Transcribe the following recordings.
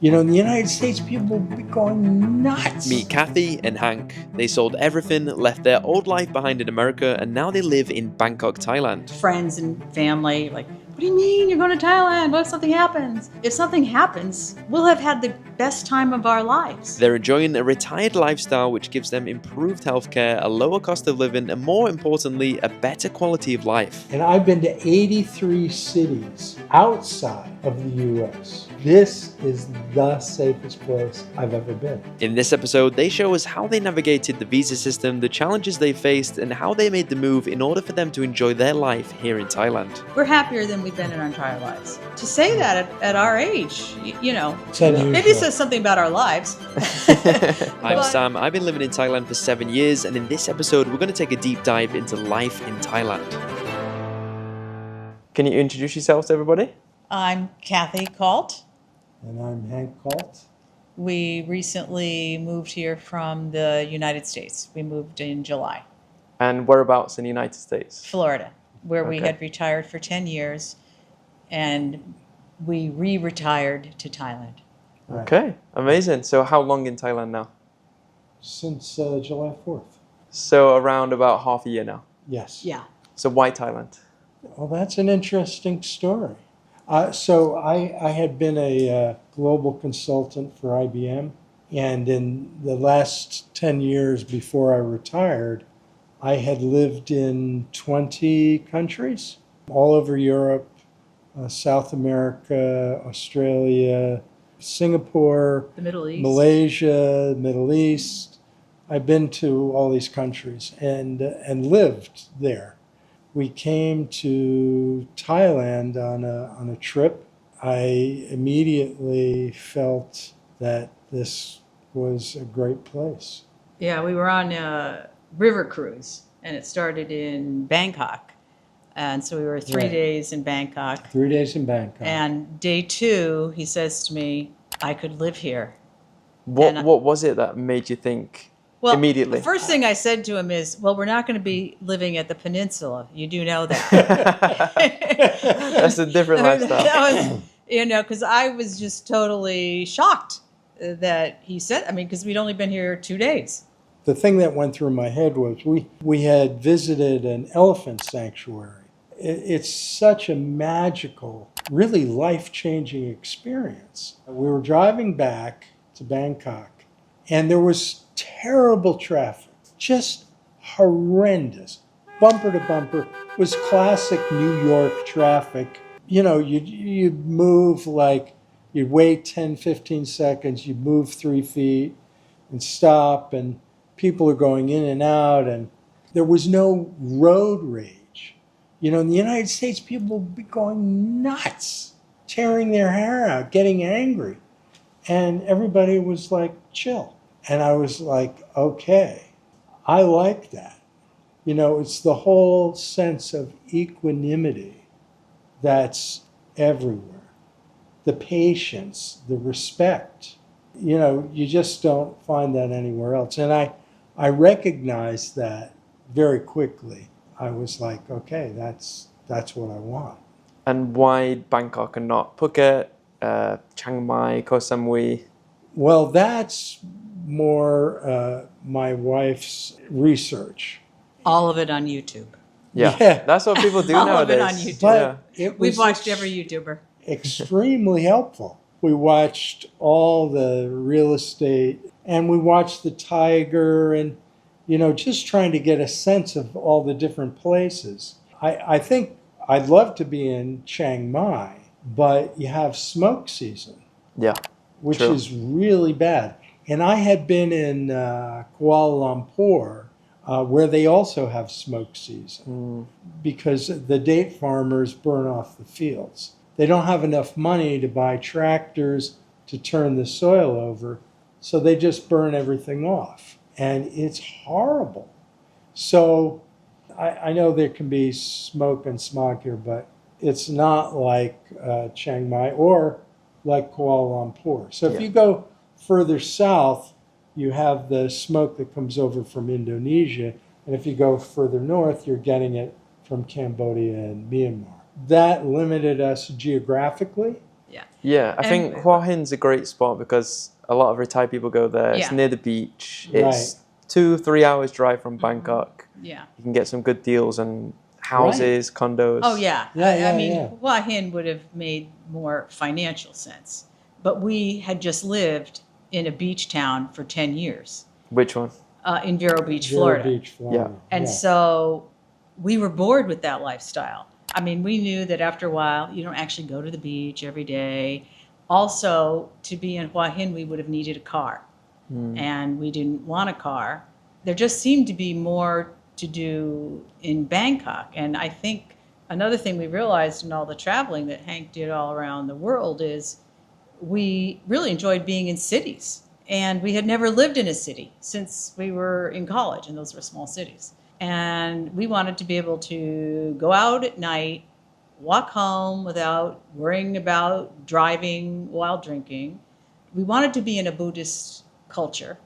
In the United States, people will be going nuts. Meet Kathy and Hank. They sold everything, left their old life behind in America, and now they live in Bangkok, Thailand. Friends and family, like, what do you mean you're going to Thailand? What if something happens? If something happens, we'll have had the best time of our lives. They're enjoying a retired lifestyle which gives them improved healthcare, a lower cost of living, and more importantly, a better quality of life. And I've been to 83 cities outside of the US. This is the safest place I've ever been. In this episode, they show us how they navigated the visa system, the challenges they faced, and how they made the move in order for them to enjoy their life here in Thailand. We're happier than we've been in our entire lives. To say that at our age, It's unusual. maybe it says something about our lives. I'm Sam. I've been living in Thailand for 7 years, and in this episode, we're going to take a deep dive into life in Thailand. Can you introduce yourselves to everybody? I'm Kathy Kalt. And I'm Hank Colt. We recently moved here from the United States. We moved in July. And whereabouts in the United States? Florida, where we Okay. had retired for 10 years, and we re-retired to Thailand. Right. Okay, amazing. So how long in Thailand now? Since July 4th. So around about half a year now. Yes. Yeah. So why Thailand? Well, that's an interesting story. So I had been a global consultant for IBM, and in the last 10 years before I retired, I had lived in 20 countries, all over Europe, South America, Australia, Singapore, The Middle East. Malaysia, Middle East. I've been to all these countries and lived there. We came to Thailand on a trip. I immediately felt that this was a great place. Yeah, we were on a river cruise, and it started in Bangkok. And so we were 3 Right. days in Bangkok. 3 days in Bangkok. And day 2, he says to me, I could live here. What And- was it that made you think Well, immediately? the first thing I said to him is, well, we're not going to be living at the peninsula. You do know that. That's a different lifestyle. That was, because I was just totally shocked that he said, because we'd only been here 2 days. The thing that went through my head was we had visited an elephant sanctuary. It's such a magical, really life-changing experience. We were driving back to Bangkok, and there was terrible traffic, just horrendous. Bumper to bumper was classic New York traffic. You'd move like, you'd wait 10, 15 seconds, you'd move 3 feet and stop, and people are going in and out, and there was no road rage. In the United States, people would be going nuts, tearing their hair out, getting angry. And everybody was like, chill. And I was like, okay, I like that. It's the whole sense of equanimity that's everywhere. The patience, the respect. You just don't find that anywhere else. And I recognized that very quickly. I was like, okay, that's what I want. And why Bangkok and not Phuket, Chiang Mai, Koh Samui? Well, that's more my wife's research. All of it on YouTube. Yeah. That's what people do All nowadays. of it on YouTube. But it We've was watched every YouTuber. extremely helpful. We watched all the real estate, and we watched the tiger, and just trying to get a sense of all the different places. I think I'd love to be in Chiang Mai, but you have smoke season, Yeah. which True. is really bad. And I had been in Kuala Lumpur, where they also have smoke season, because the date farmers burn off the fields. They don't have enough money to buy tractors to turn the soil over, so they just burn everything off. And it's horrible. So I know there can be smoke and smog here, but it's not like Chiang Mai or like Kuala Lumpur. So if you go further south, you have the smoke that comes over from Indonesia. And if you go further north, you're getting it from Cambodia and Myanmar. That limited us geographically, Yeah. Yeah, I think And- Hua Hin's a great spot because a lot of retired people go there. It's Yeah. near the beach. Right. It's 2-3 hours drive from Bangkok. Yeah. You can get some good deals on houses, condos. Oh yeah. Yeah, I mean, yeah. Hua Hin would have made more financial sense, but we had just lived in a beach town for 10 years Which one? in Vero Beach, Vero Florida. Beach, Florida. And yeah. so we were bored with that lifestyle. I mean, we knew that after a while, you don't actually go to the beach every day. Also, to be in Hua Hin, we would have needed a car. And we didn't want a car. There just seemed to be more to do in Bangkok. And I think another thing we realized in all the traveling that Hank did all around the world is we really enjoyed being in cities. And we had never lived in a city since we were in college, and those were small cities. And we wanted to be able to go out at night, walk home without worrying about driving while drinking. We wanted to be in a Buddhist culture.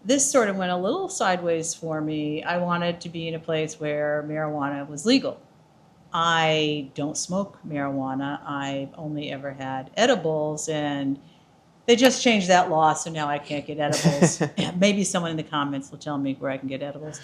This sort of went a little sideways for me. I wanted to be in a place where marijuana was legal. I don't smoke marijuana. I've only ever had edibles, and they just changed that law, so now I can't get edibles. Maybe someone in the comments will tell me where I can get edibles.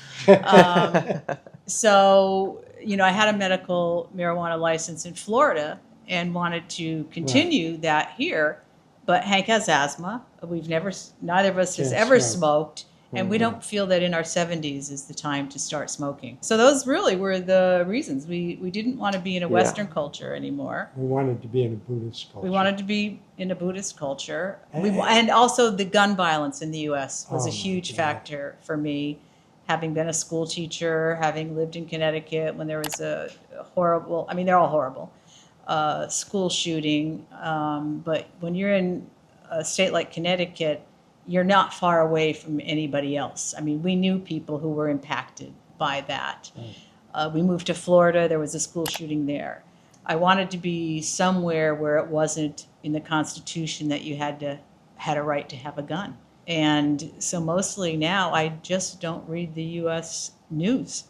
So, I had a medical marijuana license in Florida and wanted to continue that here. But Hank has asthma. Neither of us has Can't ever smoke. smoked. And we don't feel that in our 70s is the time to start smoking. So those really were the reasons. We didn't want to be in a Western culture anymore. We wanted to be in a Buddhist culture. We wanted to be in a Buddhist culture. And also the gun violence in the U.S. was a huge factor for me. Having been a school teacher, having lived in Connecticut when there was a horrible, they're all horrible, school shooting. But when you're in a state like Connecticut, you're not far away from anybody else. We knew people who were impacted by that. We moved to Florida. There was a school shooting there. I wanted to be somewhere where it wasn't in the Constitution that you had a right to have a gun. And so mostly now I just don't read the U.S. news.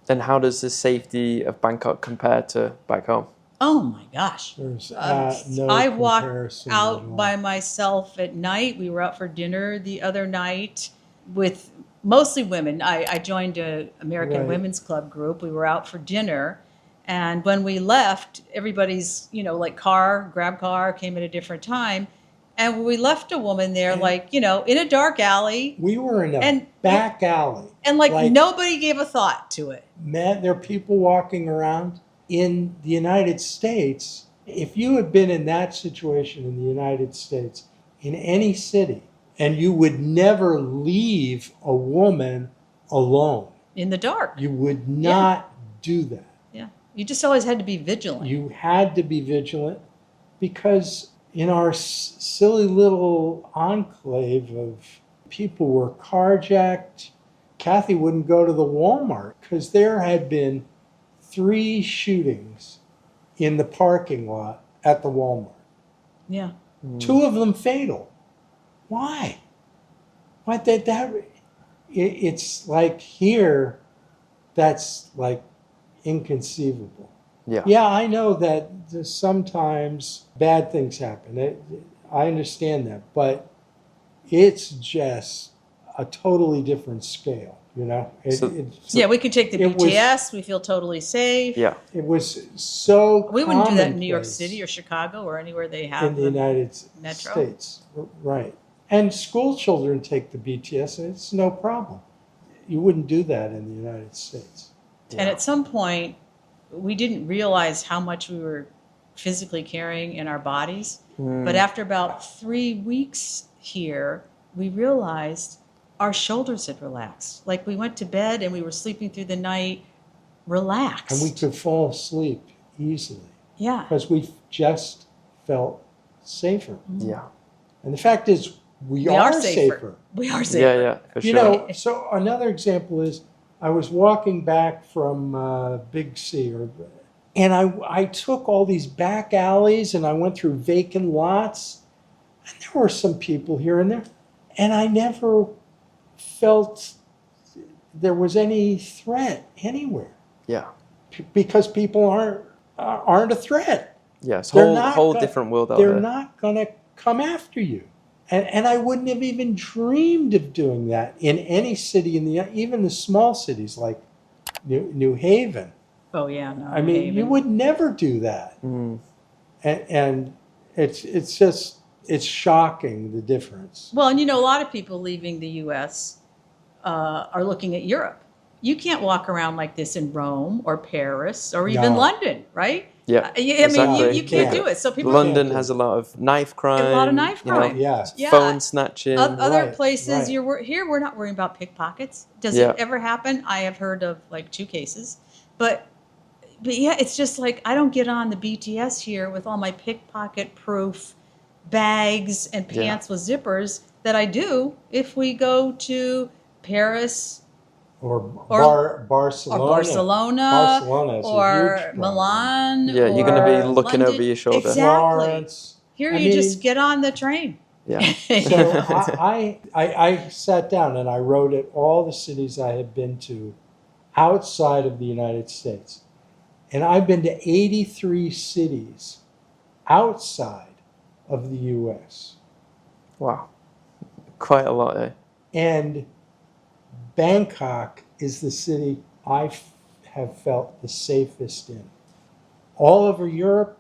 And how does the safety of Bangkok compare to back home? Oh my gosh. There's no I walked comparison at out all. by myself at night. We were out for dinner the other night with mostly women. I joined an American Right. Women's Club group. We were out for dinner. And when we left, everybody's, grab car came at a different time. And we left a woman there, in a dark alley. We were in a And- back alley. And nobody gave a thought to it. Man, there are people walking around in the United States. If you had been in that situation in the United States, in any city, and you would never leave a woman alone, In the dark. you would not do that. Yeah. You just always had to be vigilant. You had to be vigilant because in our silly little enclave of people were carjacked. Kathy wouldn't go to the Walmart because there had been 3 shootings in the parking lot at the Walmart. Yeah. 2 of them fatal. Why? Why did that? It's like here, that's like inconceivable. Yeah. Yeah, I know that sometimes bad things happen. I understand that, but it's just a totally different scale, Yeah, we could take the it was- BTS. We feel totally safe. Yeah. It was so We wouldn't do that in New York commonplace City or Chicago or anywhere they have in the United metro. States. Right. And school children take the BTS, and it's no problem. You wouldn't do that in the United States. And at some point, we didn't realize how much we were physically carrying in our bodies. But after about 3 weeks here, we realized our shoulders had relaxed. Like we went to bed and we were sleeping through the night relaxed. And we could fall asleep easily Yeah. because we just felt safer. Yeah. And the fact is, we We are are safer. We are safer. Yeah, yeah, for You sure. know, so another example is I was walking back from Big C, and I took all these back alleys and I went through vacant lots, and there were some people here and there, and I never felt there was any threat anywhere Yeah. because people aren't a threat. Yeah, it's They're whole not whole go- different world out They're there. not going to come after you. And I wouldn't have even dreamed of doing that in any city even the small cities like New Haven. Oh yeah, no, I mean, you would never do that. Mm. And it's just it's shocking the difference. Well, and a lot of people leaving the U.S. Are looking at Europe. You can't walk around like this in Rome or Paris or even No. London, right? Yeah, I mean, exactly. you can't Yeah. do it. So people London can't has do a lot of knife crime. a lot of knife crime. Yeah. Yeah. Phone snatching. Other Right, places, right. here we're not worrying about pickpockets. Does Yeah. it ever happen? I have heard of like 2 cases, but yeah, it's just like I don't get on the BTS here with all my pickpocket-proof bags and Yeah. pants with zippers that I do if we go to Paris Or Or- Barcelona. or Barcelona Barcelona is a or huge problem. Milan. Yeah, you're going to be or looking London. over your shoulder. Exactly. Florence. Here I you just mean- get on the train. Yeah. So I sat down and I wrote at all the cities I had been to outside of the United States. And I've been to 83 cities outside of the U.S. Wow. Quite a lot, eh? And Bangkok is the city I have felt the safest in. All over Europe,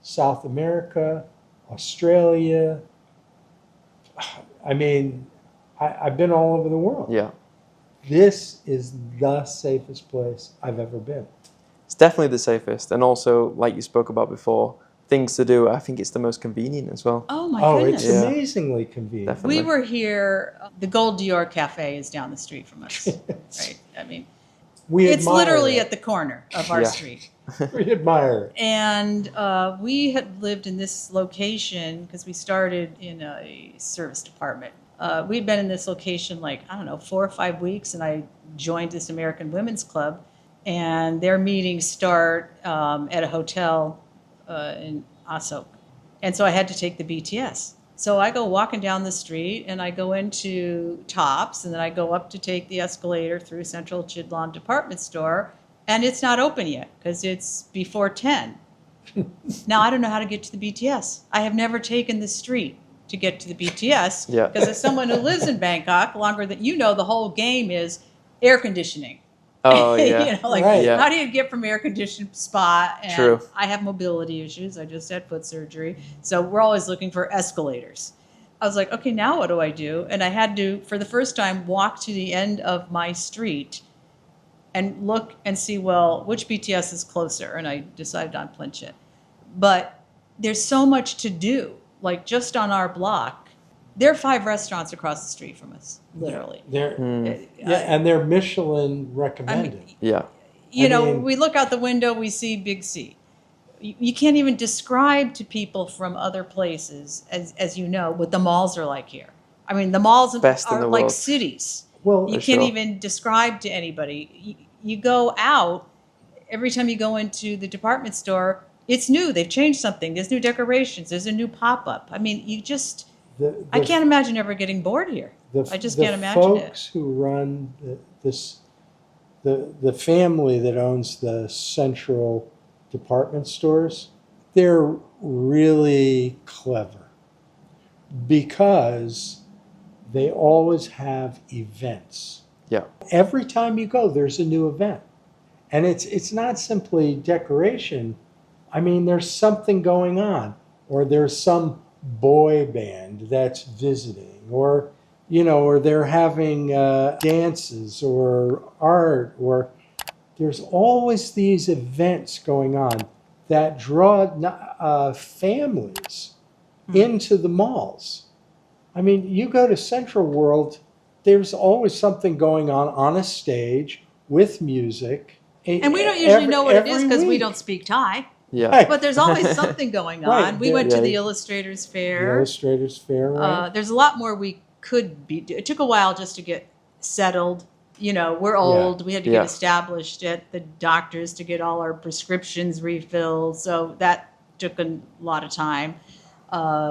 South America, Australia. I mean, I've been all over the world. Yeah. This is the safest place I've ever been. It's definitely the safest. And also, like you spoke about before, things to do. I think it's the most convenient as well. Oh my Oh, goodness. it's Yeah. amazingly convenient. Definitely. We were here. The Gold Dior Cafe is down the street from us. Right. I mean, We it's admire literally it. at the corner of our Yeah. street. We admire it. And we had lived in this location because we started in a service department. We'd been in this location like, I don't know, 4 or 5 weeks, and I joined this American Women's Club. And their meetings start at a hotel in Asok. And so I had to take the BTS. So I go walking down the street, and I go into Tops, and then I go up to take the escalator through Central Chidlon Department Store, and it's not open yet because it's before 10. Now, I don't know how to get to the BTS. I have never taken the street to get to the BTS Yeah. because as someone who lives in Bangkok longer than the whole game is air conditioning. Oh, yeah. Right. Yeah. How do you get from air conditioned spot? And True. I have mobility issues. I just had foot surgery. So we're always looking for escalators. I was like, okay, now what do I do? And I had to, for the first time, walk to the end of my street and look and see, well, which BTS is closer? And I decided on Plinchet. But there's so much to do. Like just on our block, there are 5 restaurants across the street from us, literally. They're, Mm. yeah, and they're Michelin recommended. Yeah. You know, mean- we look out the window, we see Big C. You can't even describe to people from other places, as you know, what the malls are like here. I mean, the malls Best in are the like world. cities. Well, You For can't sure. even describe to anybody. You go out, every time you go into the department store, it's new. They've changed something. There's new decorations. There's a new pop-up. I mean, I can't imagine ever getting bored here. I just can't imagine it. The folks who run the family that owns the central department stores, they're really clever because they always have events. Yeah. Every time you go, there's a new event. And it's not simply decoration. I mean, there's something going on, or there's some boy band that's visiting, or they're having dances or art, or there's always these events going on that draw families into the malls. I mean, you go to Central World, there's always something going on a stage with music. And we don't usually know what it is because we week. don't speak Thai. Yeah. Right. But there's always something going on. Right. We went to Yeah. the Illustrators The Fair. Illustrators Fair, right? There's a lot more we could be. It took a while just to get settled. We're old. We had to Yeah. get established at the doctors to get all our prescriptions refilled. So that took a lot of time.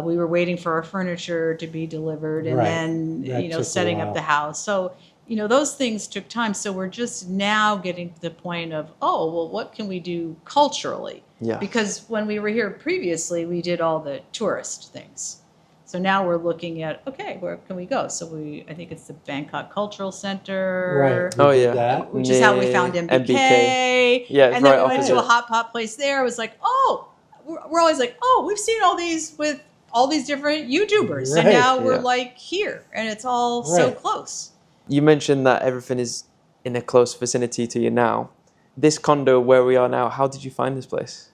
We were waiting for our furniture to be delivered and Right. then, That took a setting while. up the house. So those things took time. So we're just now getting to the point of, oh, well, what can we do culturally? Yeah. Because when we were here previously, we did all the tourist things. So now we're looking at, okay, where can we go? So I think it's the Bangkok Cultural Center. Right. Oh, We did yeah. that. Which is how we found Near MBK. Yeah, it's and then right we went to a opposite. hot pot place there. It was like, oh, we're always like, oh, we've seen all these with all these different YouTubers. Right, And now we're yeah. like here. And it's all so Right. close. You mentioned that everything is in a close vicinity to you now. This condo where we are now, how did you find this place?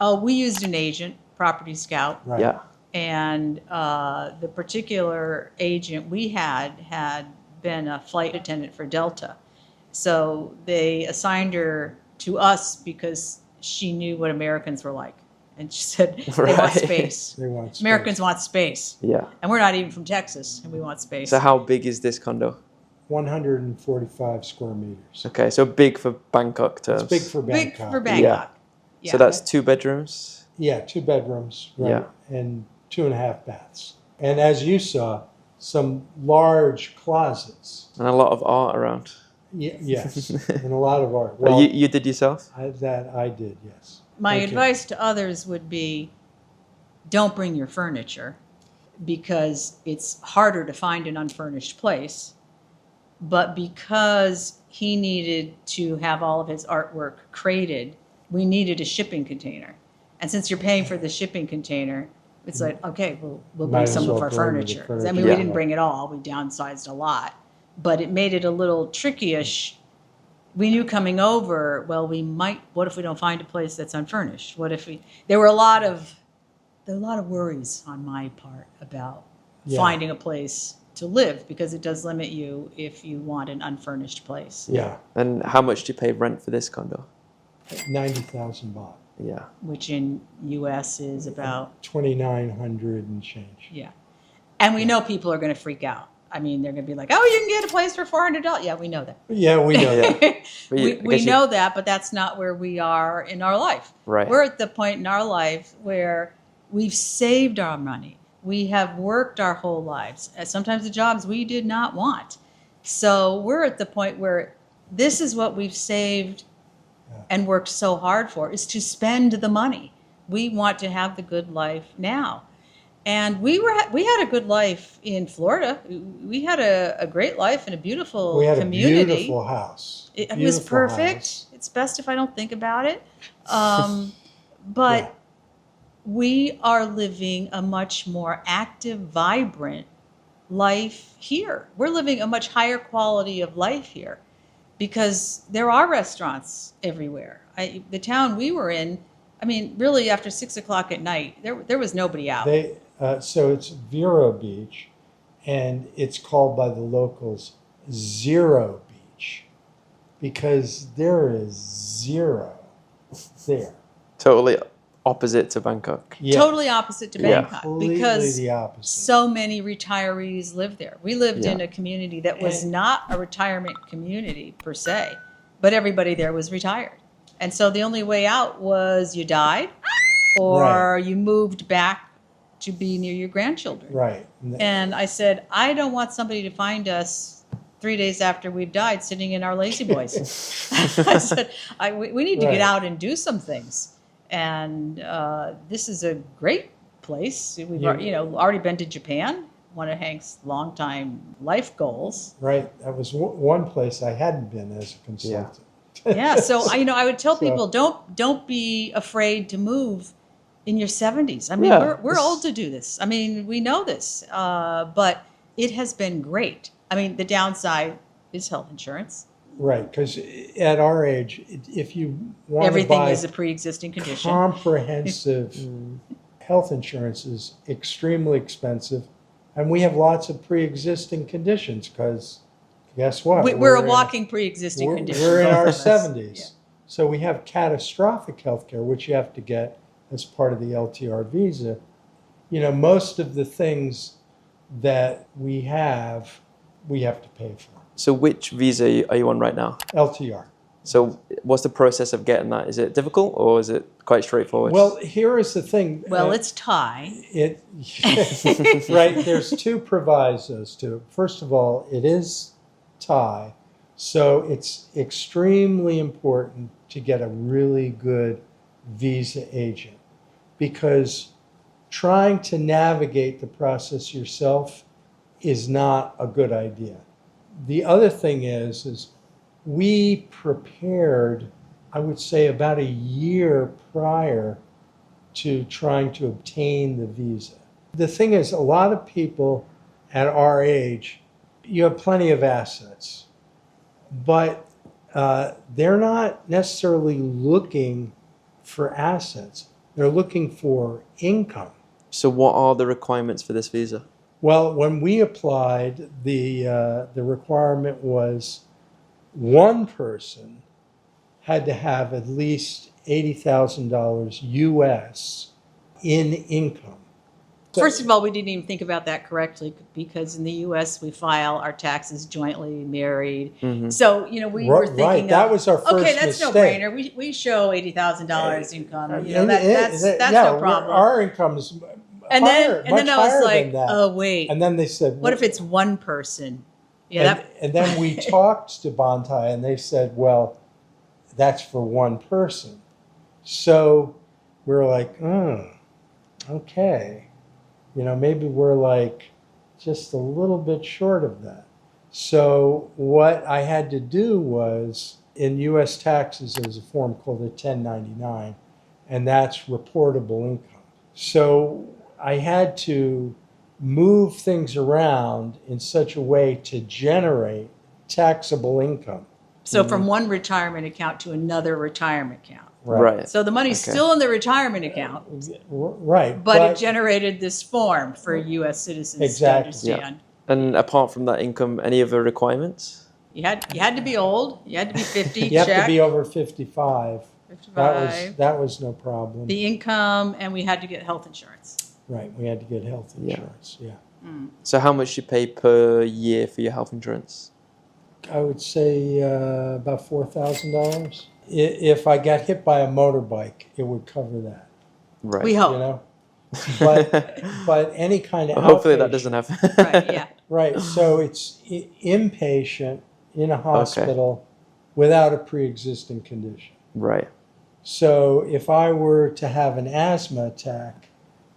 Oh, we used an agent, Property Scout. Right. Yeah. And the particular agent we had been a flight attendant for Delta. So they assigned her to us because she knew what Americans were like. And she said, they want Right. space. They want space. Americans want space. Yeah. And we're not even from Texas, and we want space. So how big is this condo? 145 square meters. Okay, so big for Bangkok terms. It's big for Big Bangkok. for Bangkok. Yeah. So that's 2 bedrooms. Yeah, 2 bedrooms. Right, Yeah. and 2.5 baths. And as you saw, some large closets. And a lot of art around. Yes, and a lot of art. Well, you did yourself? That I did, yes. My Thank you. advice to others would be don't bring your furniture because it's harder to find an unfurnished place. But because he needed to have all of his artwork crated, we needed a shipping container. And since you're paying for the shipping container, it's like, okay, we'll Might bring as some well of our bring the furniture. I mean, furniture. we Yeah. didn't bring it all. We downsized a lot. But it made it a little tricky-ish. We knew coming over, well, what if we don't find a place that's unfurnished? What if there were a lot of worries on my part about Yeah. finding a place to live because it does limit you if you want an unfurnished place, Yeah, And how much do you pay rent for this condo? 90,000 baht. Yeah. which in US is about, 2,900 and change. yeah. And we know people are going to freak out. I mean, they're going to be like, oh, you can get a place for $400. Yeah, we know that. Yeah, we know that. But you- I we guess you- know that, but that's not where we are in our life. Right. We're at the point in our life where we've saved our money. We have worked our whole lives, sometimes the jobs we did not want. So we're at the point where this is what we've saved and worked so hard for, is to spend the money. We want to have the good life now. And we had a good life in Florida. We had a great life in a beautiful We had community. a beautiful house. It was Beautiful perfect. house. It's best if I don't think about it. But Yeah. we are living a much more active, vibrant life here. We're living a much higher quality of life here because there are restaurants everywhere. The town we were in, I mean, really after 6 o'clock at night, there was nobody out. So it's Vero Beach, and it's called by the locals Zero Beach because there is zero there. Totally opposite to Bangkok. Yeah, Totally opposite to Yeah. Bangkok completely because the opposite. so many retirees live there. We lived in Yeah. a community that was not a retirement community per se, but everybody there was retired. And so the only way out was you died or Right. you moved back to be near your grandchildren. Right. And I said, I don't want somebody to find us 3 days after we've died sitting in our lazy boys. I said, we need to Right. get out and do some things. And this is a great place. We've Yeah. already been to Japan, one of Hank's longtime life goals. Right. That was one place I hadn't been as a consultant. Yeah, so I would tell So- people don't be afraid to move in your 70s. I mean, Yeah, we're it's- old to do this. I mean, we know this, but it has been great. I mean, the downside is health insurance. Right, because at our age, if you want to Everything buy is a pre-existing condition. comprehensive health insurance is extremely expensive, and we have lots of pre-existing conditions because guess what? We're a in- walking pre-existing condition. We're in both our of us. 70s. Yeah. So we have catastrophic health care, which you have to get as part of the LTR visa. Most of the things that we have to pay for. So which visa are you on right now? LTR. So what's the process of getting that? Is it difficult or is it quite straightforward? Well, here is the thing. Well, it's Thai. Right, there's two provisos to it. First of all, it is Thai. So it's extremely important to get a really good visa agent, because trying to navigate the process yourself is not a good idea. The other thing is we prepared, I would say, about a year prior to trying to obtain the visa. The thing is, a lot of people at our age, you have plenty of assets, but they're not necessarily looking for assets. They're looking for income. So what are the requirements for this visa? Well, when we applied, the requirement was one person had to have at least $80,000 US in income. First of all, we didn't even think about that correctly, because in the U.S. we file our taxes jointly, married. Mm-hmm. So, we were thinking Right, that was our first okay, that's mistake. no brainer. We show $80,000 income. That's yeah, no problem. Our income's And higher, then I much was higher like, than that. oh wait, And then they said, what if it's one person? Yeah, and then we talked to Bantai, and they said, well, that's for one person. So we were like, okay. Maybe we're like just a little bit short of that. So what I had to do was, in U.S. taxes, there's a form called a 1099, and that's reportable income. So I had to move things around in such a way to generate taxable income. so from one retirement account to another retirement account. Right. So the money's Okay. still in the retirement account, Right. but it generated this form for U.S. citizens Exactly. to understand. And apart from that income, any other requirements? You had to be old. You had to be 50. You have check. to be over 55. 55. That was no problem. The income, and we had to get health insurance. Right. We had to get health Yeah. insurance. Yeah. So how much you pay per year for your health insurance? I would say about $4,000. If I got hit by a motorbike, it would cover that. Right. We hope. But any kind of Hopefully that outpatient- doesn't happen. Right, yeah. Right. So it's inpatient in a hospital without a pre-existing condition. Right. So if I were to have an asthma attack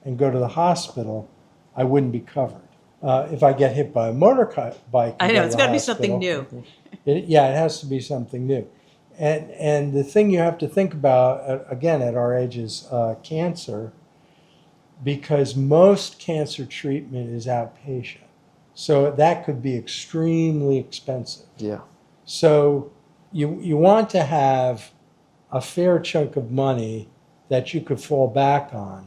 and go to the hospital, I wouldn't be covered. If I get hit by a motorbike, I know, it's got to be something new. It has to be something new. And the thing you have to think about, again, at our age, is cancer, because most cancer treatment is outpatient. So that could be extremely expensive. Yeah. So you want to have a fair chunk of money that you could fall back on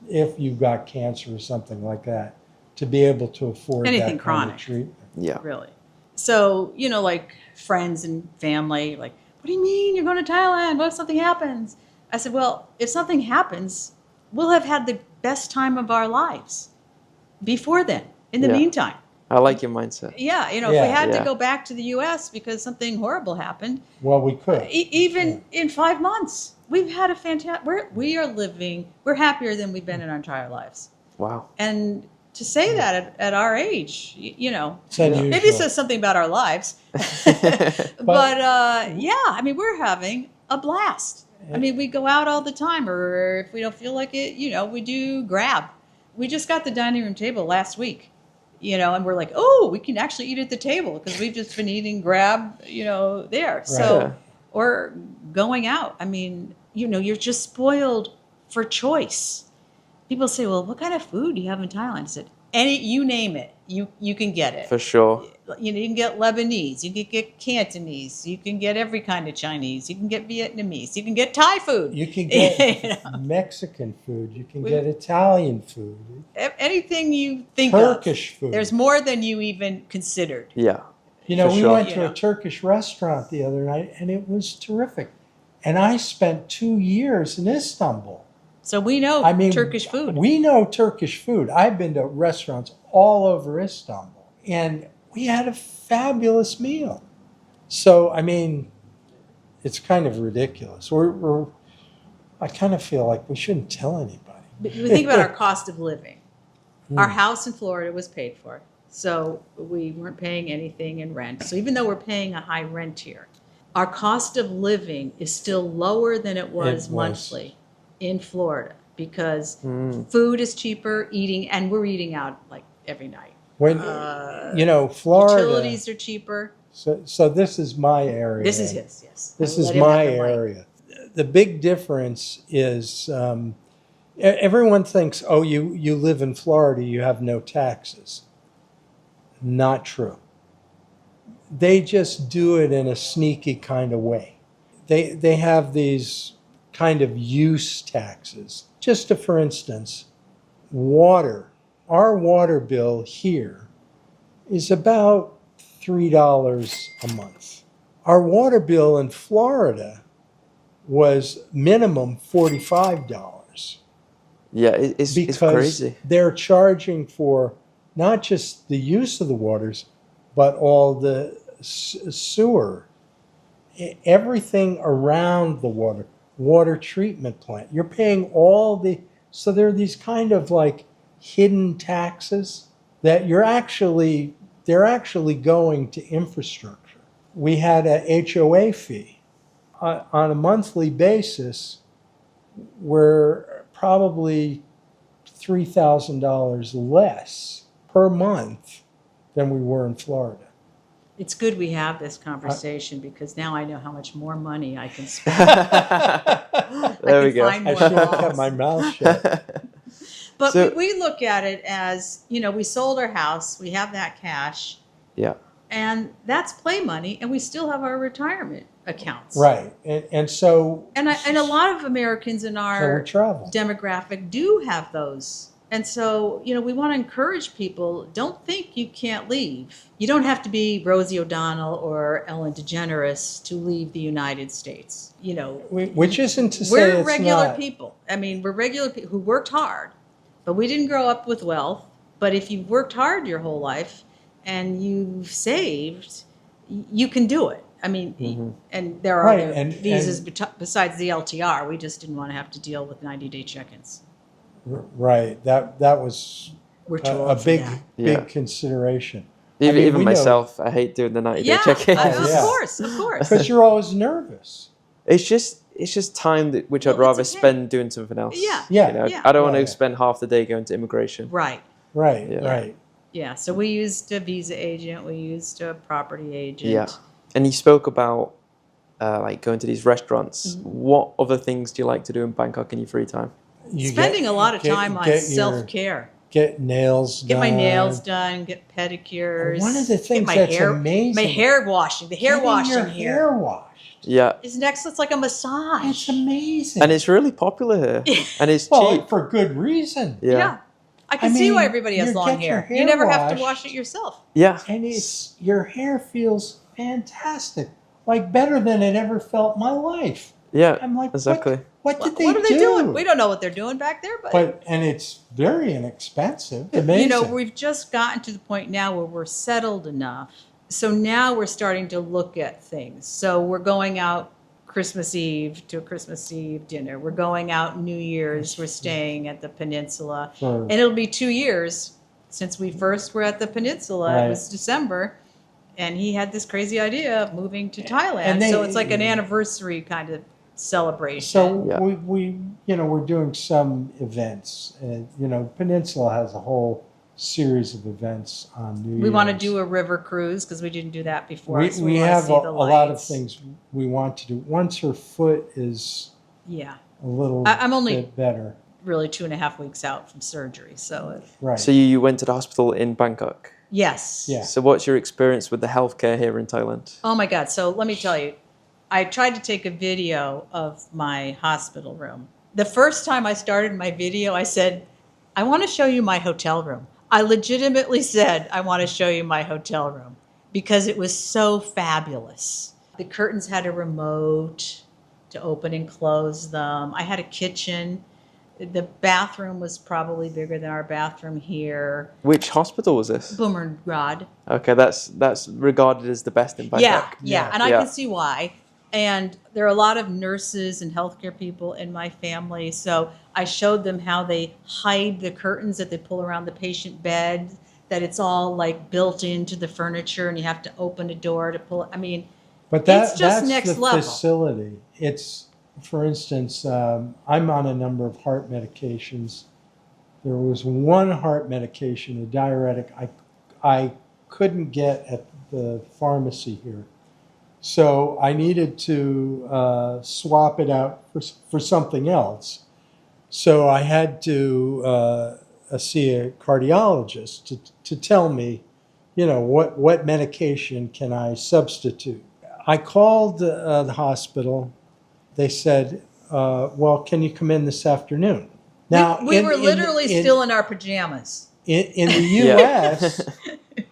if you got cancer or something like that, to be able to afford Anything that kind chronic. of treatment. Yeah. Really. So, like friends and family, like, what do you mean you're going to Thailand? What if something happens? I said, well, if something happens, we'll have had the best time of our lives before then, in the Yeah. meantime. I like your mindset. Yeah, if Yeah. we had Yeah. to go back to the U.S. because something horrible happened, Well, we could. even in 5 months, we've had a fantastic, we're happier than we've been in our entire lives. Wow. And to say that at our age, It's unusual. maybe it says something about our lives. but we're having a blast. I mean, we go out all the time, or if we don't feel like it, we do Grab. We just got the dining room table last week, and we're like, oh, we can actually eat at the table because we've just been eating Grab, there. Right. So, Yeah. or going out. I mean, you're just spoiled for choice. People say, well, what kind of food do you have in Thailand? I said, you name it, you can get it. For sure. You can get Lebanese, you can get Cantonese, you can get every kind of Chinese, you can get Vietnamese, you can get Thai food. You can get You Mexican food. You can We- get Italian food. Anything you think Turkish of. food. There's more than you even considered. Yeah. You know, For we sure. went to a Turkish restaurant the other night, and it was terrific. And I spent 2 years in Istanbul. So we know Turkish food. We know Turkish food. I've been to restaurants all over Istanbul, and we had a fabulous meal. So, I mean, it's kind of ridiculous. I kind of feel like we shouldn't tell anybody. But you think about our cost of living. Our house in Florida was paid for. So we weren't paying anything in rent. So even though we're paying a high rent here, our cost of living is still lower than it was monthly in Florida because food is cheaper, and we're eating out like every night. When Florida, Utilities are cheaper. So this is my area. This is his, yes. This is my area. The big difference is everyone thinks, oh, you live in Florida, you have no taxes. Not true. They just do it in a sneaky kind of way. They have these kind of use taxes. Just for instance, water. Our water bill here is about $3 a month. Our water bill in Florida was minimum $45. Yeah, it's crazy. They're charging for not just the use of the waters, but all the sewer, everything around the water treatment plant. You're paying so there are these kind of like hidden taxes that they're actually going to infrastructure. We had a HOA fee on a monthly basis. We're probably $3,000 less per month than we were in Florida. It's good we have this conversation because now I know how much more money I can spend. There we go. I should have kept my mouth shut. But we look at it as, we sold our house, we have that cash. Yeah. And that's play money, and we still have our retirement accounts. Right. And so... And a lot of Americans in our travel demographic do have those. And so, we want to encourage people, don't think you can't leave. You don't have to be Rosie O'Donnell or Ellen DeGeneres to leave the United States. Which isn't to say we're regular people. I mean, we're regular people who worked hard, but we didn't grow up with wealth. But if you've worked hard your whole life and you've saved, you can do it. I mean, and there are other visas besides the LTR. We just didn't want to have to deal with 90-day check-ins. Right. That was a big consideration. Even myself, I hate doing the 90-day check-ins. Of course. Because you're always nervous. It's just time which I'd rather spend doing something else. Yeah. I don't want to spend half the day going to immigration. Right. Yeah. So we used a visa agent. We used a property agent. Yeah. And you spoke about like going to these restaurants. Mm-hmm. What other things do you like to do in Bangkok in your free time? Spending a lot of time on self-care. Get nails done. Get my nails done. Get pedicures. One of the things that's amazing. My hair washing. The hair washing here. Hair washed. Yeah. It's it's like a massage. It's amazing. And it's really popular here. And it's cheap. For good reason. Yeah. I can see why everybody has long hair. You never have to wash it yourself. Yeah. And your hair feels fantastic. Like better than it ever felt in my life. Yeah. I'm like, exactly. What are they doing? We don't know what they're doing back there, and it's very inexpensive. Amazing. We've just gotten to the point now where we're settled enough. So now we're starting to look at things. So we're going out Christmas Eve to a Christmas Eve dinner. We're going out New Year's. We're staying at the Peninsula. And it'll be 2 years since we first were at the Peninsula. Right. It was December. And he had this crazy idea of moving to Thailand. So it's like an anniversary kind of celebration. So we're doing some events. Peninsula has a whole series of events on New Year's. We want to do a river cruise because we didn't do that before. We have a lot of things we want to do. Once her foot is a little bit better. Really 2.5 weeks out from surgery. So So you went to the hospital in Bangkok? Yes. Yeah. So what's your experience with the healthcare here in Thailand? Oh my God. So let me tell you, I tried to take a video of my hospital room. The first time I started my video, I said, I want to show you my hotel room. I legitimately said, I want to show you my hotel room because it was so fabulous. The curtains had a remote to open and close them. I had a kitchen. The bathroom was probably bigger than our bathroom here. Which hospital was this? Boomerang. Okay, that's regarded as the best in Bangkok. Yeah, and I can see why. And there are a lot of nurses and healthcare people in my family, so I showed them how they hide the curtains that they pull around the patient bed that it's all like built into the furniture and you have to open a door to pull it. I mean, But it's just that's next the level. facility. It's, for instance, I'm on a number of heart medications. There was one heart medication, a diuretic, I couldn't get at the pharmacy here. So I needed to swap it out for something else. So I had to see a cardiologist to tell me, what medication can I substitute. I called the hospital. They said, well, can you come in this afternoon? Now, we were literally still in our pajamas. In the U.S.,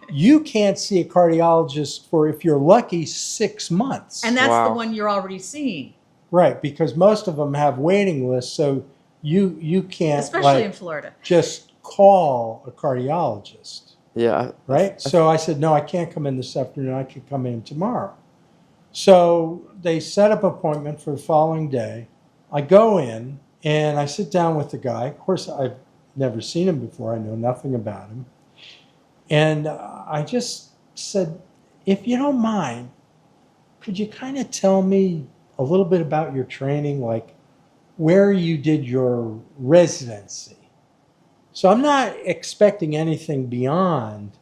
you can't see a cardiologist for, if you're lucky, 6 months. And that's Wow. the one you're already seeing. Right, because most of them have waiting lists, so you can't, Especially in Florida. just call a cardiologist, Yeah. right? So I said, no, I can't come in this afternoon. I can come in tomorrow. So they set up an appointment for the following day. I go in, and I sit down with the guy. Of course, I've never seen him before. I know nothing about him. And I just said, if you don't mind, could you kind of tell me a little bit about your training, like where you did your residency? So I'm not expecting anything beyond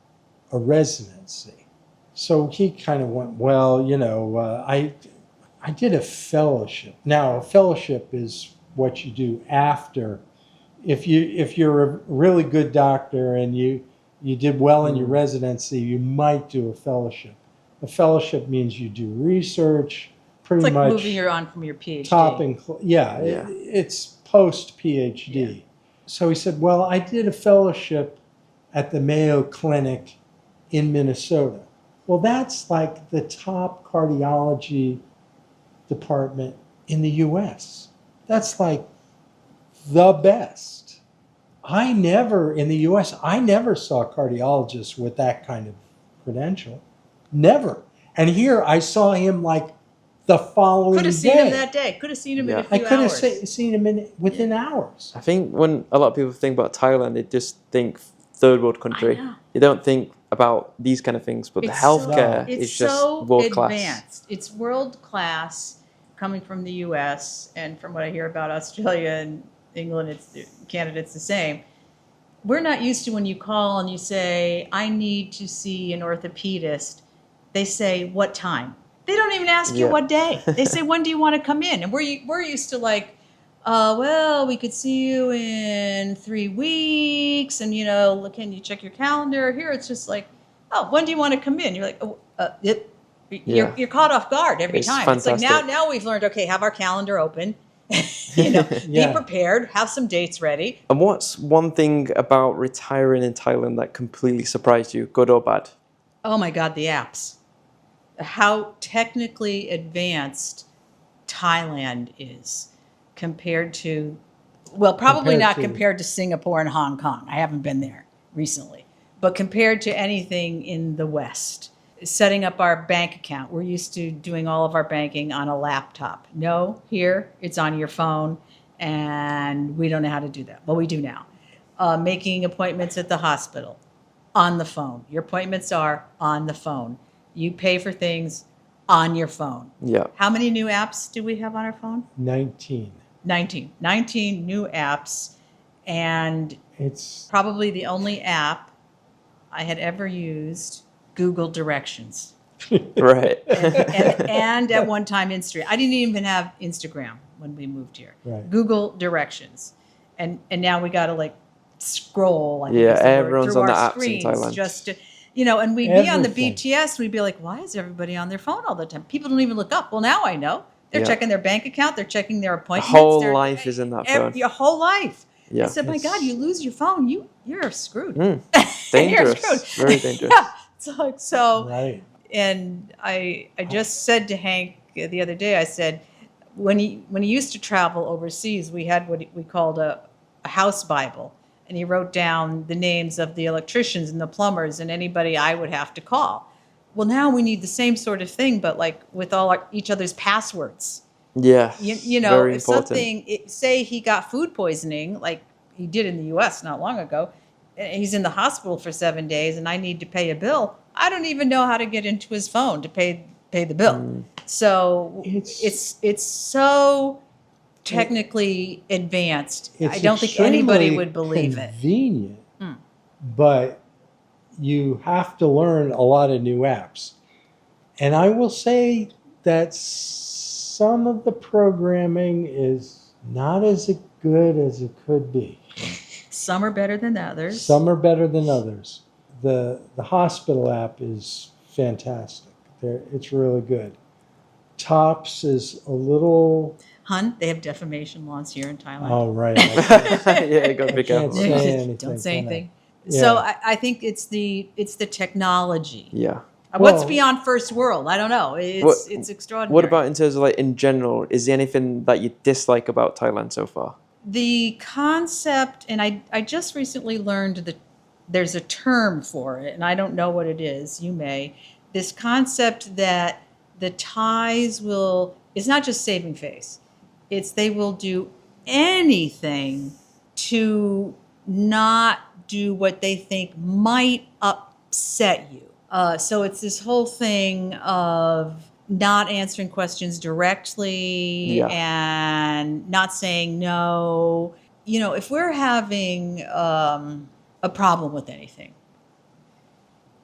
a residency. So he kind of went, well, I did a fellowship. Now, a fellowship is what you do after. If you're a really good doctor and you did well in your residency, you might do a fellowship. A fellowship means you do research, pretty It's like much moving on from your PhD. it's post PhD. Yeah. So he said, well, I did a fellowship at the Mayo Clinic in Minnesota. Well, that's like the top cardiology department in the U.S. That's like the best. In the U.S., I never saw cardiologists with that kind of credential. Never. And here I saw him like the following day. Could have seen him that day. Could have seen him in a few I could have hours. seen him within hours. I think when a lot of people think about Thailand, they just think third world country. I know. You don't think about these kind of things, but the healthcare is just so world class. advanced. It's world class coming from the U.S. and from what I hear about Australia and England, Canada, it's the same. We're not used to when you call and you say, I need to see an orthopedist. They say, what time? They don't even ask you what day. They say, when do you want to come in? And we're used to like, well, we could see you in 3 weeks. And, can you check your calendar? Here it's just like, oh, when do you want to come in? You're like, you're caught off guard every time. Fantastic. It's like now we've learned, okay, have our calendar open. Be prepared, have some dates ready. And what's one thing about retiring in Thailand that completely surprised you, good or bad? Oh my God, the apps. How technically advanced Thailand is compared to, well, probably not compared to Singapore and Hong Kong. I haven't been there recently. But compared to anything in the West. Setting up our bank account. We're used to doing all of our banking on a laptop. No, here it's on your phone, and we don't know how to do that. Well, we do now. Making appointments at the hospital on the phone. Your appointments are on the phone. You pay for things on your phone. Yeah. How many new apps do we have on our phone? 19. 19 new apps, and It's probably the only app I had ever used, Google Directions. Right. and at one time Instagram. I didn't even have Instagram when we moved here. Right. Google Directions. And now we got to like scroll, I think Yeah, is the word, everyone's through on our the apps in screens Thailand. just to, and we'd be on the Everything. BTS, we'd be like, why is everybody on their phone all the time? People don't even look up. Well, now I know. They're Yeah. checking their bank account. They're checking their appointments. whole They're- life is in that phone. Your whole life. Yeah. I said, my God, you lose your phone, you're screwed. Dangerous. You're screwed. Very dangerous. Yeah. So right. and I just said to Hank the other day, I said, when he used to travel overseas, we had what we called a house Bible. And he wrote down the names of the electricians and the plumbers and anybody I would have to call. Well, now we need the same sort of thing, but like with all each other's passwords. Yeah. If something, say he got food poisoning, like he did in the U.S. not long ago, he's in the hospital for 7 days and I need to pay a bill, I don't even know how to get into his phone to pay the bill. So it's so technically advanced. I don't think anybody would believe it. Convenient, but you have to learn a lot of new apps. And I will say that some of the programming is not as good as it could be. Some are better than others. Some are better than others. The hospital app is fantastic. It's really good. Tops is a little... Hun, they have defamation laws here in Thailand. Oh, right. Yeah, you got to be careful. Say anything, Don't say anything. Yeah. So I think it's the technology. Yeah. What's beyond first world? I don't know. It's extraordinary. What about in terms of like in general? Is there anything that you dislike about Thailand so far? The concept, and I just recently learned that there's a term for it, and I don't know what it is. You may. This concept that the Thais will, it's not just saving face. It's they will do anything to not do what they think might upset you. So it's this whole thing of not answering questions directly and not saying no. You know, if we're having a problem with anything,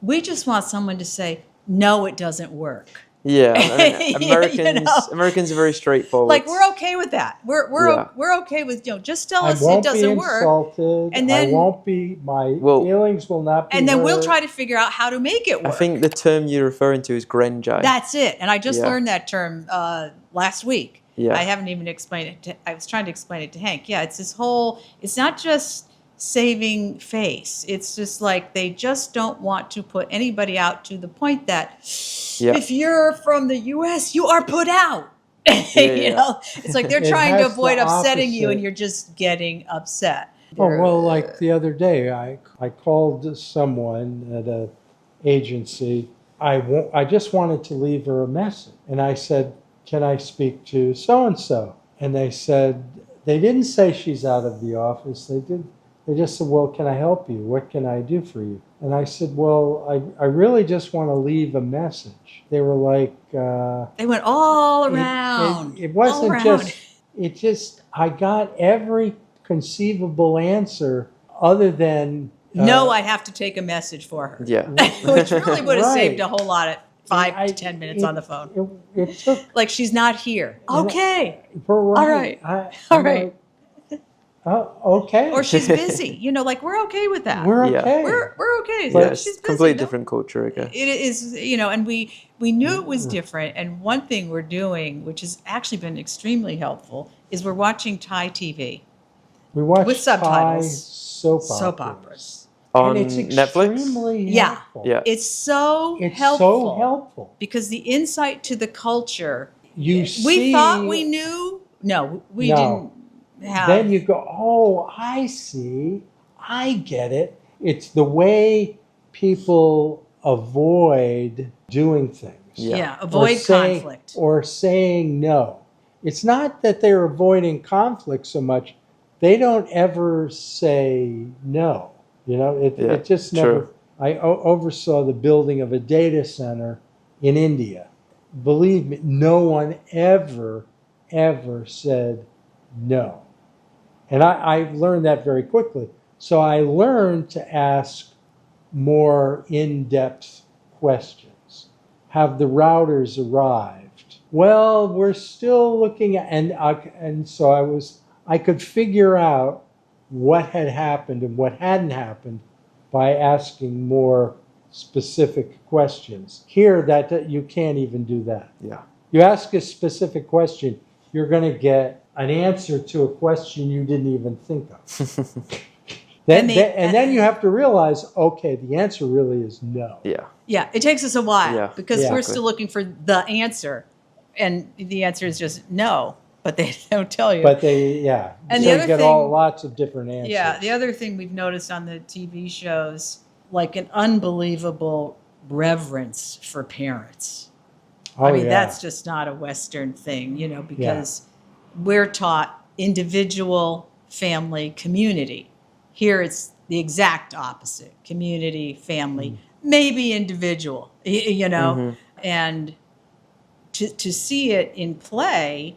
we just want someone to say, no, it doesn't work. Yeah, I mean, Americans are very straightforward. Like, we're okay with that. We're okay with, just tell us it doesn't work. And then I won't be, my feelings will not be And then hurt. we'll try to figure out how to make it work. I think the term you're referring to is grenjai. That's it. And I just learned that term last week. Yeah. I haven't even explained it. I was trying to explain it to Hank. Yeah, it's this whole, it's not just saving face. It's just like they just don't want to put anybody out to the point that if you're from the U.S., you are put out. You know, it's like they're trying to avoid upsetting you, and you're just getting upset. Oh, well, like the other day, I called someone at an agency. I just wanted to leave her a message. And I said, can I speak to so-and-so? And they said, they didn't say she's out of the office. They just said, well, can I help you? What can I do for you? And I said, well, I really just want to leave a message. They were like... they went all around. It wasn't just... I got every conceivable answer other than... no, I'd have to take a message for her. Yeah. Which really would have saved a whole lot of 5 to 10 minutes on the phone. It took... Like, she's not here. Okay. All right. All right. Okay. Or she's busy. Like, we're okay with that. We're okay. We're okay. Yeah, She's busy. completely different culture, I guess. It is, and we knew it was different. And one thing we're doing, which has actually been extremely helpful, is we're watching Thai TV. We watch with subtitles. Thai soap operas. On and it's Netflix? extremely helpful. Yeah. It's so helpful. Because the insight to the culture, we thought we knew. No, we didn't have. Then you go, oh, I see. I get it. It's the way people avoid doing things. Yeah, avoid conflict. Or saying no. It's not that they're avoiding conflict so much. They don't ever say no. It just never... True. I oversaw the building of a data center in India. Believe me, no one ever said no. And I learned that very quickly. So I learned to ask more in-depth questions. Have the routers arrived? Well, we're still looking at... And so I could figure out what had happened and what hadn't happened by asking more specific questions. Here, that you can't even do that. Yeah. You ask a specific question, you're going to get an answer to a question you didn't even think of. Then you have to realize, okay, the answer really is no. Yeah. Yeah, it takes us a while because we're still looking for the answer, and the answer is just no. But they don't tell you. But they, And so the other you get lots of different answers. Yeah, the other thing we've noticed on the TV shows, like an unbelievable reverence for parents. Oh, I mean, that's just not a Western thing, because we're taught individual, family, community. Here it's the exact opposite: community, family, maybe individual, you know, and to see it in play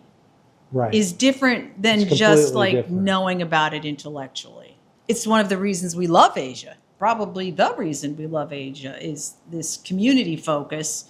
Right. is different than It's just completely like different. knowing about it intellectually. It's one of the reasons we love Asia. Probably the reason we love Asia is this community focus.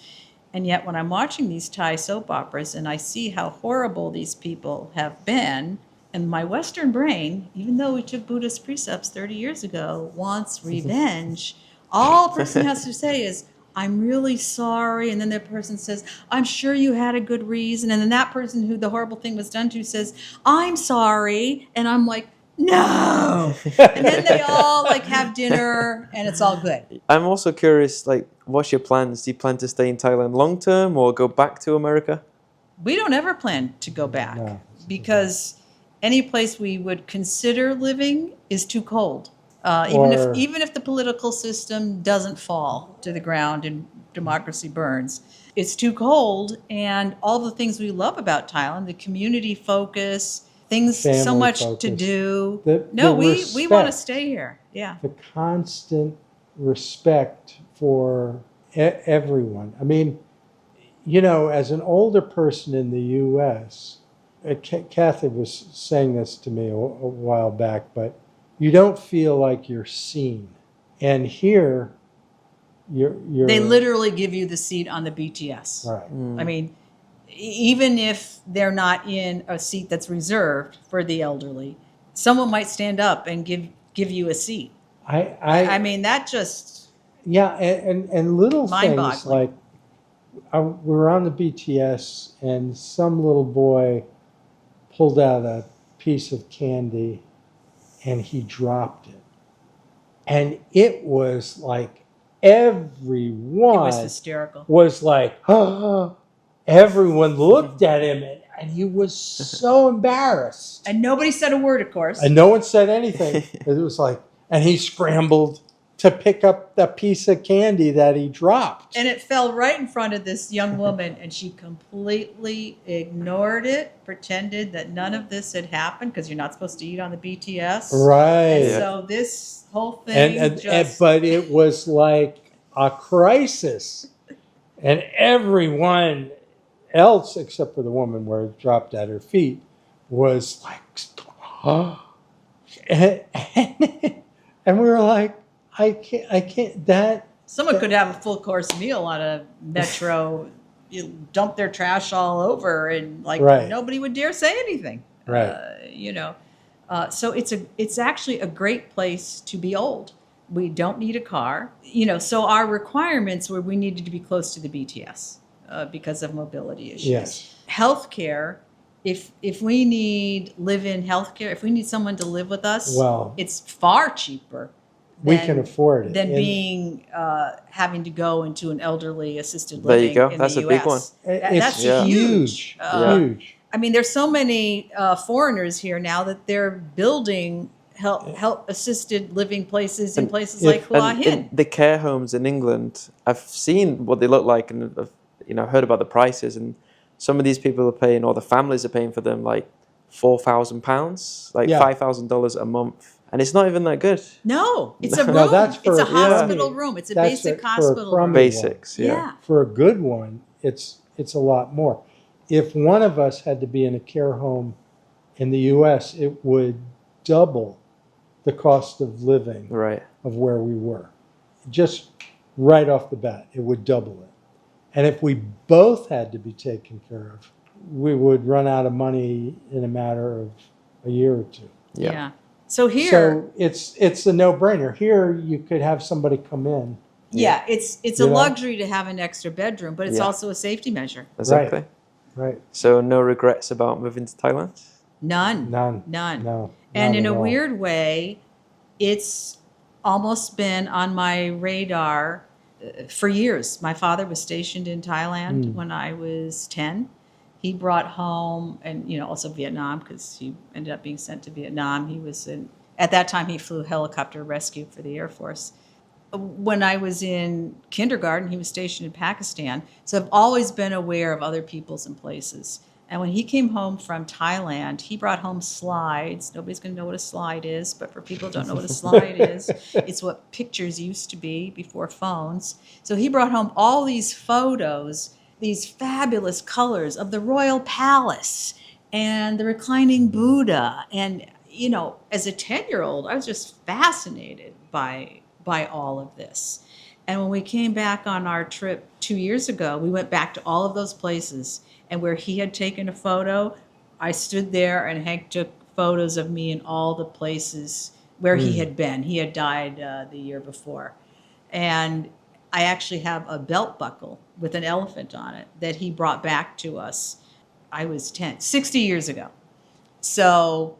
And yet when I'm watching these Thai soap operas and I see how horrible these people have been, and my Western brain, even though we took Buddhist precepts 30 years ago, wants revenge, all a person has to say is, I'm really sorry. And then the person says, I'm sure you had a good reason. And then that person who the horrible thing was done to says, I'm sorry. And I'm like, no. And then they all like have dinner and it's all good. I'm also curious, like, what's your plans? Do you plan to stay in Thailand long term or go back to America? We don't ever plan to go back No. because any place we would consider living is too cold. Or- Even if the political system doesn't fall to the ground and democracy burns, it's too cold. And all the things we love about Thailand, the community focus, things, so Family much to focus. do. The We want to respect. stay here. Yeah. The constant respect for everyone. I mean, you know, as an older person in the U.S., Kathy was saying this to me a while back, but you don't feel like you're seen. And here, you're They literally give you the seat on the BTS. right. I mean, even if they're not in a seat that's reserved for the elderly, someone might stand up and give you a seat. I mean, that just Yeah, and little things Mind-boggling. like we were on the BTS and some little boy pulled out a piece of candy and he dropped it. And it was like everyone it was hysterical. was like, oh, everyone looked at him and he was so embarrassed. And nobody said a word, of course. And no one said anything. It was like, and he scrambled to pick up the piece of candy that he dropped. And it fell right in front of this young woman, and she completely ignored it, pretended that none of this had happened because you're not supposed to eat on the BTS. Right. And so this whole thing But it was like a crisis. And everyone else, except for the woman where it dropped at her feet, was like, oh. And we were like, I can't, that. Someone could have a full course meal on a metro, you dump their trash all over, and like Right. nobody would dare say anything. Right. You know, so it's actually a great place to be old. We don't need a car, you know. So our requirements were we needed to be close to the BTS because of mobility issues. Yes. Healthcare. If we need live-in healthcare, if we need someone to live with us, Well, it's far cheaper. we can afford it. Than And being having to go into an elderly assisted There you living go. in That's the a big US. It's That's Yeah. huge. huge. I mean, there's so many foreigners here now that they're building help assisted living places in places like Hua And Hin. the care homes in England, I've seen what they look like and I've heard about the prices, and some of these people are paying, or the families are paying for them, like £4,000, like Yeah. $5,000 a month. And it's not even that good. No, it's a room. No, that's for it's a a crummy- hospital room. It's a that's basic for a hospital crummy room. Basics, yeah. Yeah. For a good one, it's a lot more. If one of us had to be in a care home in the U.S., it would double the cost of living Right. of where we were. Just right off the bat, it would double it. And if we both had to be taken care of, we would run out of money in a matter of a year or two. Yeah. So here, So it's a no-brainer. Here, you could have somebody come in. yeah, it's a You know? luxury to have an extra bedroom, but it's Yeah. also a safety measure. Exactly. Right. So no regrets about moving to Thailand? None. None. None. No. And not in at a all. weird way, it's almost been on my radar for years. My father was stationed in Thailand when I was 10. He brought home, and also Vietnam, because he ended up being sent to Vietnam. He was at that time he flew helicopter rescue for the Air Force. When I was in kindergarten, he was stationed in Pakistan. So I've always been aware of other peoples and places. And when he came home from Thailand, he brought home slides. Nobody's going to know what a slide is, but for people who don't know what a slide is, it's what pictures used to be before phones. So he brought home all these photos, these fabulous colors of the royal palace and the reclining Buddha. And, you know, as a 10-year-old, I was just fascinated by all of this. And when we came back on our trip 2 years ago, we went back to all of those places. And where he had taken a photo, I stood there and Hank took photos of me in all the places where he had been. He had died the year before. And I actually have a belt buckle with an elephant on it that he brought back to us. I was 60 years ago. So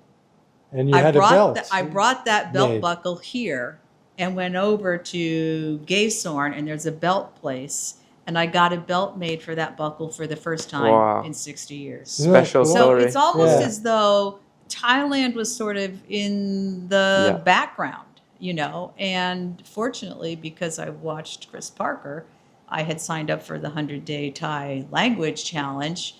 And you had a belt. I brought that belt made. buckle here and went over to Gaysorn, and there's a belt place. And I got a belt made for that buckle for the first time in 60 years. Special So So story. it's almost Yeah. as though Thailand was sort of in the background, you know. And fortunately, because I watched Chris Parker, I had signed up for the 100-day Thai language challenge.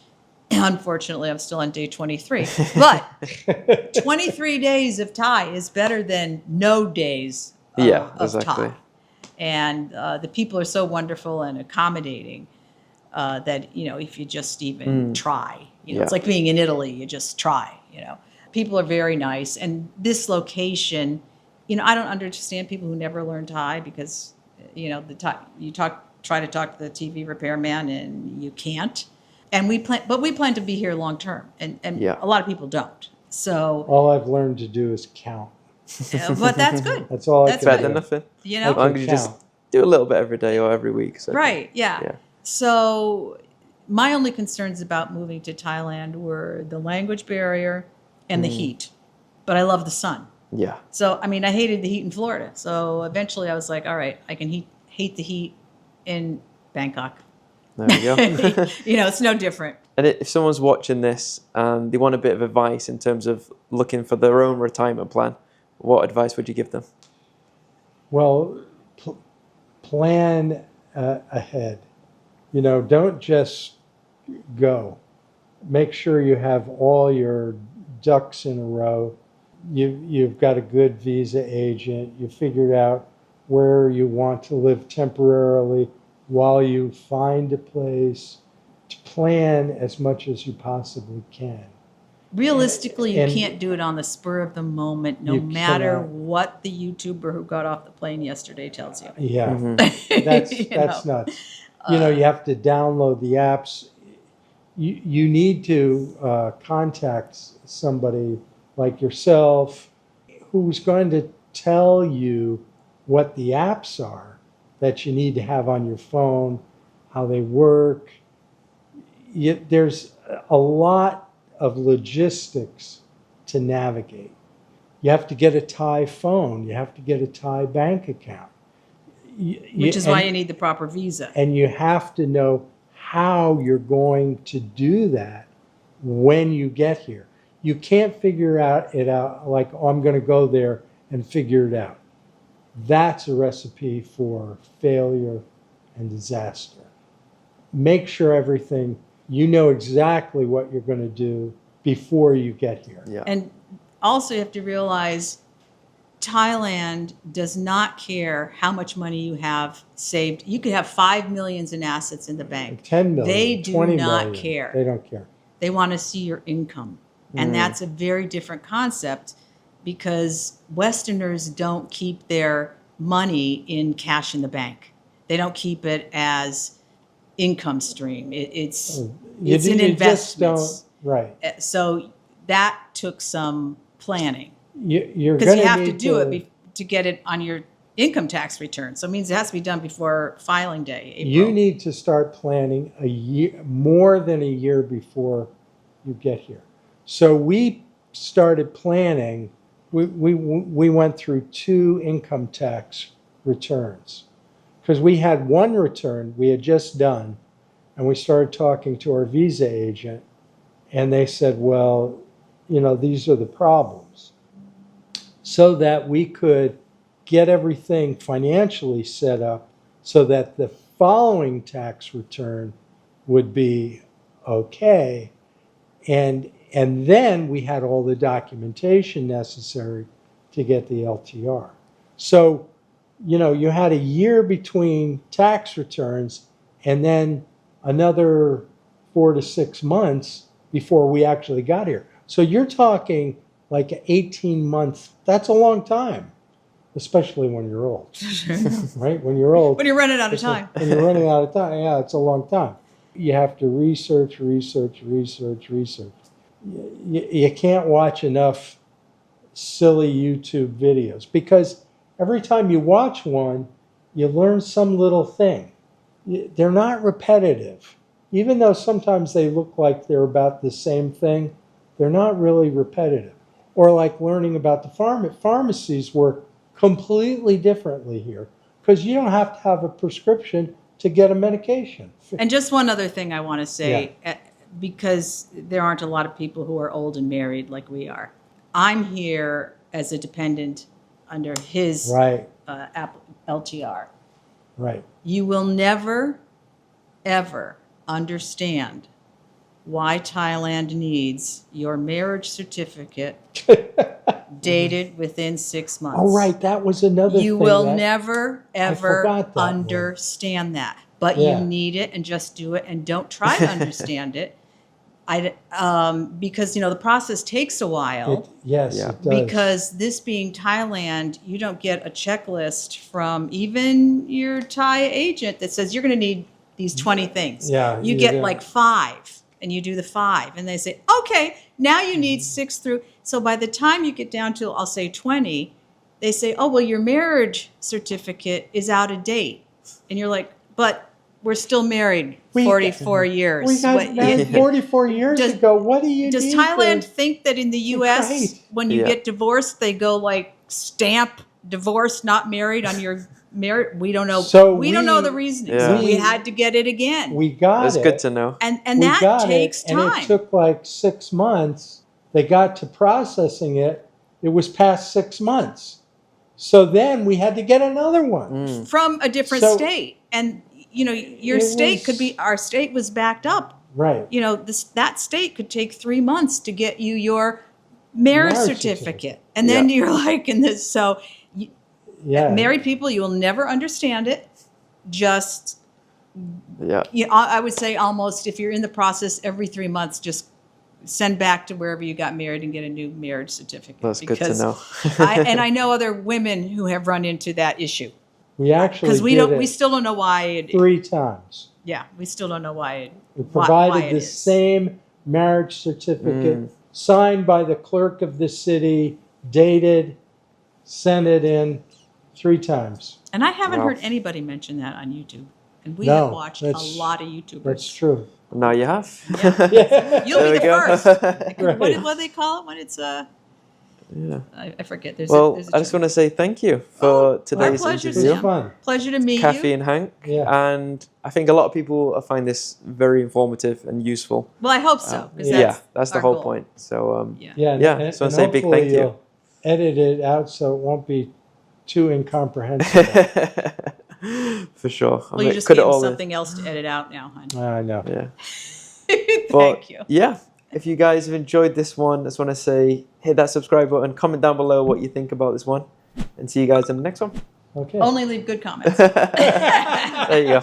Unfortunately, I'm still on day 23. But 23 days of Thai is better than no days of exactly. Thai. And the people are so wonderful and accommodating that, you know, if you just even try, you know, it's like being in Italy, you just try, you know. People are very nice. And this location, you know, I don't understand people who never learn Thai because, you know, try to talk to the TV repairman and you can't. And we plan to be here long term. And a lot of people don't. So, All I've learned to do is count. but that's good. That's all I That's can Better do. than nothing. You I know? As long can as you just count. do a little bit every day or every week. So Right, yeah. Yeah. So my only concerns about moving to Thailand were the language barrier and the heat. But I love the sun. Yeah. So, I mean, I hated the heat in Florida. So eventually I was like, all right, I can hate the heat in Bangkok. There we go. You know, it's no different. And if someone's watching this and they want a bit of advice in terms of looking for their own retirement plan, what advice would you give them? Well, plan ahead. You know, don't just go. Make sure you have all your ducks in a row. You've got a good visa agent. You figured out where you want to live temporarily while you find a place. To plan as much as you possibly can. Realistically, you And- can't do it on the spur of the moment, no You matter cannot. what the YouTuber who got off the plane yesterday tells you. Yeah, Mm-hmm. that's You that's know. nuts. You know, you have to download the apps. You need to contact somebody like yourself who's going to tell you what the apps are that you need to have on your phone, how they work. There's a lot of logistics to navigate. You have to get a Thai phone. You have to get a Thai bank account. Which is why you need the proper visa. And you have to know how you're going to do that when you get here. You can't figure it out like, oh, I'm going to go there and figure it out. That's a recipe for failure and disaster. Make sure you know exactly what you're going to do before you get here. Yeah. And also you have to realize Thailand does not care how much money you have saved. You could have 5 million in assets in the bank. 10 million, They do 20 not million. care. They don't care. They want to see your income. And that's a very different concept because Westerners don't keep their money in cash in the bank. They don't keep it as income stream. It's an You just investment. don't, right. So that took some planning You're because going you have to do it to get it on your income tax return. So it means it has to be done before filing day. April. You need to start planning more than a year before you get here. So we started planning. We went through 2 income tax returns because we had one return we had just done, and we started talking to our visa agent, and they said, well, you know, these are the problems. So that we could get everything financially set up so that the following tax return would be okay. And then we had all the documentation necessary to get the LTR. So, you had a year between tax returns and then another 4 to 6 months before we actually got here. So you're talking like an 18-month, that's a long time, especially when you're old, right? When you're old. When you're running out of time. When you're running out of time, yeah, it's a long time. You have to research. You can't watch enough silly YouTube videos because every time you watch one, you learn some little thing. They're not repetitive. Even though sometimes they look like they're about the same thing, they're not really repetitive. Or like learning about the pharmacies work completely differently here because you don't have to have a prescription to get a medication. And just one other thing I want to say, because there aren't a lot of people who are old and married like we are. I'm here as a dependent under his LTR. Right. You will never, ever understand why Thailand needs your marriage certificate dated within 6 months. Oh, right. That was another thing. You will never, ever that understand that. But you need it, and just do it, and don't try to understand it. Because, the process takes a while. It does. Because this being Thailand, you don't get a checklist from even your Thai agent that says you're going to need these 20 things. Yeah, you get like 5, and you do the 5, and they say, okay, now you need 6 through. So by the time you get down to, I'll say 20, they say, oh, well, your marriage certificate is out of date. And you're like, but we're still married 44 years. We got married 44 years ago. What do you Does need Thailand think that in the U.S., Right. when you get divorced, they go like stamp divorced, not married on your marriage? We don't know. So we don't know the reasoning. Yeah. So we had to get it again. We got That's it. good to know. And We that got takes it, time. And it took like 6 months. They got to processing it. It was past 6 months. So then we had to get another one. From a different So- state. And, your It state was- could be, our state was backed up. Right. That state could take 3 months to get you your marriage certificate. And then you're like in this. So married people, you will never understand it. Just, I would say almost if you're in the process every 3 months, just send back to wherever you got married and get a new marriage certificate. That's good to know. And I know other women who have run into that issue. We actually Because we still don't know why it. 3 times. Yeah, we still don't know why it. We why provided it the is. same marriage certificate signed by the clerk of the city, dated, sent it in 3 times. And I haven't Wow. heard anybody mention that on YouTube. And we No, have watched a lot of YouTubers. That's true. Now you have. Yeah. You'll There be we the go. first. Right. What do they call it when it's Yeah. I forget. There's Well, there's I just want to say thank you for today's pleasure, It was interview. Sam. fun. pleasure to meet Kathy you. and Hank. Yeah. And I think a lot of people find this very informative and useful. Well, I hope so. 'Cause That's the our whole goal. point. So, Yeah. Yeah. Yeah, so I say big hopefully thank you. you'll edit it out so it won't be too incomprehensible. for sure. Well, you just Could gave it him all something else to edit out now, hon. I know. Yeah. Thank But, you. Yeah. If you guys have enjoyed this one, I just want to say hit that subscribe button, comment down below what you think about this one, and see you guys in the next one. Okay. Only leave good comments. There you go.